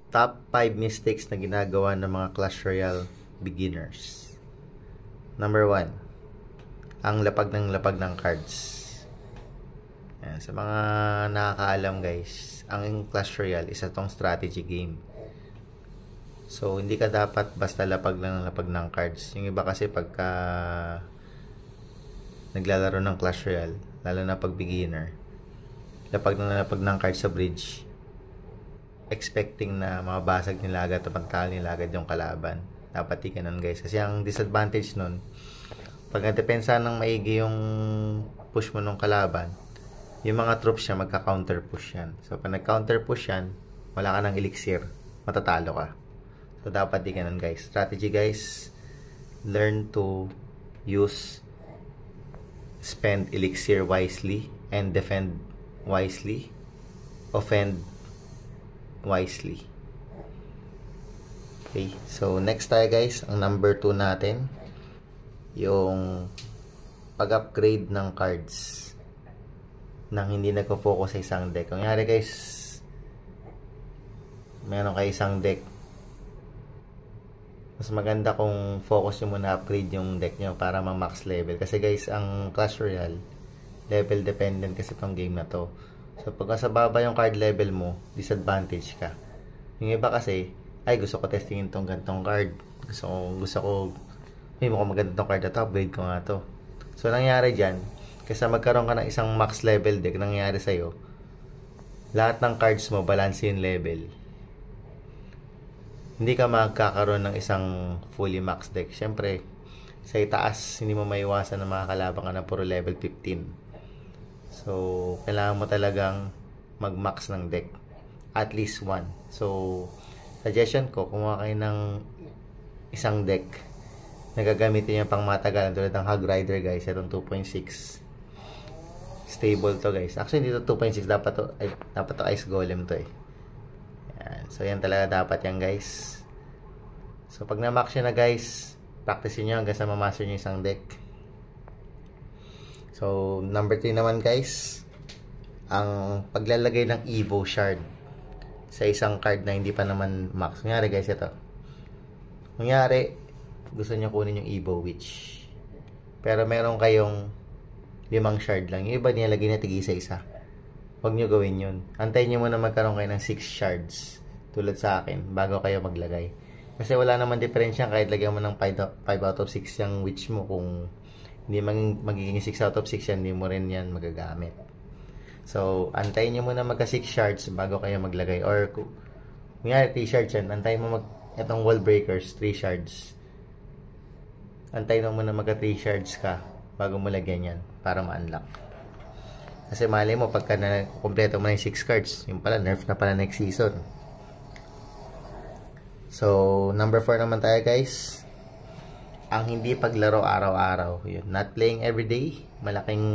Top 5 mistakes na ginagawa ng mga Clash Royale beginners. Number 1, ang lapag ng cards. Yan, sa mga nakakaalam guys, ang Clash Royale isa tong strategy game. So, hindi ka dapat basta lapag ng cards. Yung iba kasi pagka naglalaro ng Clash Royale, lalo na pag beginner, lapag ng cards sa bridge, expecting na mabasag nila agad o pagtalo nila agad yung kalaban. Dapat di ganun guys. Kasi ang disadvantage nun, pag nadepensa ng maigi yung push mo ng kalaban, yung mga troops niya magka-counter push yan. So pag nag-counter push yan, wala ka ng elixir, matatalo ka. So dapat di ganun guys. Strategy guys, learn to spend elixir wisely and defend wisely, offend wisely. Okay, so next tayo guys, ang number 2 natin, yung pag-upgrade ng cards nang hindi nagko-focus sa isang deck. Kung yari guys, meron kayo isang deck, mas maganda kung focus nyo muna upgrade yung deck nyo para mag-max level. Kasi guys, ang Clash Royale, level dependent kasi tong game na to. So, pag nasa baba yung card level mo, disadvantage ka. Yung iba kasi, ay gusto ko testingin tong gantong card. Gusto ko, mukhang maganda tong card na to, upgrade ko nga to. So, nangyari dyan, kasi magkaroon ka ng isang max level deck, nangyari sa'yo, lahat ng cards mo, balance yung level. Hindi ka magkakaroon ng isang fully max deck. Siyempre, sa itaas, hindi mo maiwasan na makakalabang ka na puro level 15. So, kailangan mo talagang mag-max ng deck. At least one. So, suggestion ko, kumuha kayo ng isang deck na gagamitin nyo pang matagalan tulad ng Hog Rider guys. Itong 2.6. Stable to guys. Actually, dito 2.6. Dapat to Ice Golem to eh. Yan. So, yan talaga dapat yan guys. So, pag na-max nyo na guys, practice nyo hanggang sa ma-master nyo isang deck. So, number 3 naman guys, ang paglalagay ng Evo Shard sa isang card na hindi pa naman max. Kunyari guys, ito. Kunyari, gusto nyo kunin yung Evo Witch. Pero meron kayong 5 shard lang. Yung iba nilalagay na tig-isa-isa. Huwag nyo gawin yun. Antayin nyo muna magkaroon kayo ng 6 shards. Tulad sa akin, bago kayo maglagay. Kasi wala naman diferensya kahit lagyan mo ng 5 out of 6 yung witch mo. Kung hindi magiging 6 out of 6 yan, hindi mo rin yan magagamit. So, antayin nyo muna magka 6 shards bago kayo maglagay. Or, kung 3 shards yan, antayin mo itong wall breakers, 3 shards. Antayin mo muna magka 3 shards ka bago mo lagyan yan para ma-unlock. Kasi mali mo, pagka na-kompleto mo na yung 6 cards, yung pala, nerf na pala next season. So, number 4 naman tayo guys. Ang hindi paglaro araw-araw. Yun, not playing everyday. Malaking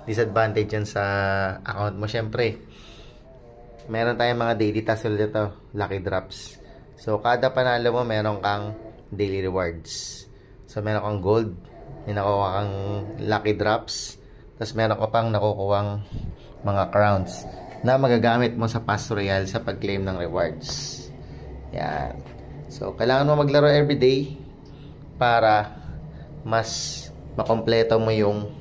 disadvantage yan sa account mo. Siyempre, meron tayong mga daily tasks ulit ito. Lucky drops. So, kada panalo mo, meron kang daily rewards. So, meron kang gold. May nakuha kang lucky drops. Tapos, meron ka pang nakukuhang mga crowns na magagamit mo sa Pass Royale sa pag-claim ng rewards. Yan. So, kailangan mo maglaro everyday para mas makompleto mo yung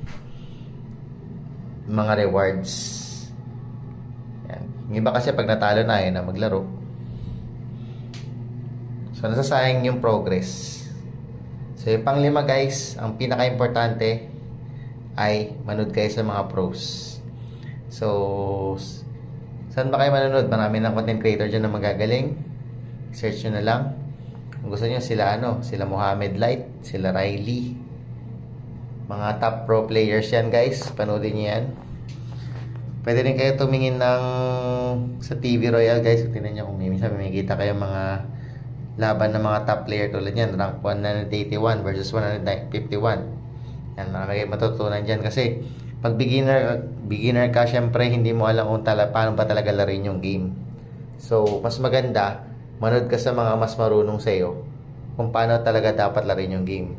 mga rewards. Yan. Yung iba kasi pag natalo na na maglaro. So, nasasayang yung progress. So, yung pang-5 guys, ang pinaka-importante ay manood kayo sa mga pros. So, saan ba kayo manonood? Marami ng content creator dyan na magagaling. Search nyo na lang. Kung gusto nyo sila sila Mohamed Light, sila Riley, mga top pro players yan guys, panoodin nyo yan. Pwede rin kayo tumingin sa TV Royale guys. Tingnan nyo kung minsan may makikita kayo mga laban ng mga top player tulad yan, rank 181 versus 151. Yan, marami kayo matutunan dyan kasi pag beginner ka, syempre hindi mo alam kung paano ba talaga laruin yung game. So, mas maganda manood ka sa mga mas marunong sa'yo kung paano talaga dapat laruin yung game.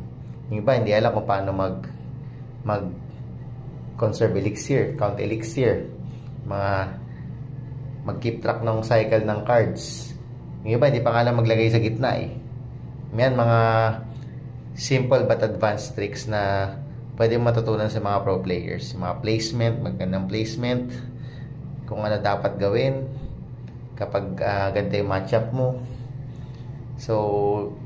Yung iba, hindi alam kung paano conserve elixir, count elixir, mag-keep track ng cycle ng cards. Yung iba, hindi pa nga lang maglagay sa gitna eh. Yan, mga simple but advanced tricks na pwede matutunan sa mga pro players. Mga placement, magandang placement, kung ano dapat gawin kapag ganito yung matchup mo. So,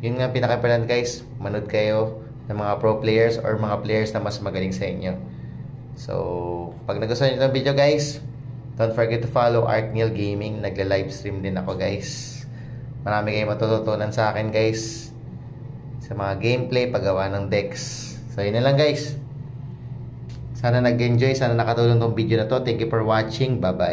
yun nga pinaka-important guys. Manood kayo ng mga pro players or mga players na mas magaling sa inyo. So, pag nagustuhan nyo itong video guys, don't forget to follow Arkniel Gaming. Nagla-livestream din ako guys. Marami kayong matututunan sa akin guys, sa mga gameplay, paggawa ng decks. So yun na lang guys. Sana nag-enjoy, sana nakatulong tong video na to. Thank you for watching. Bye bye.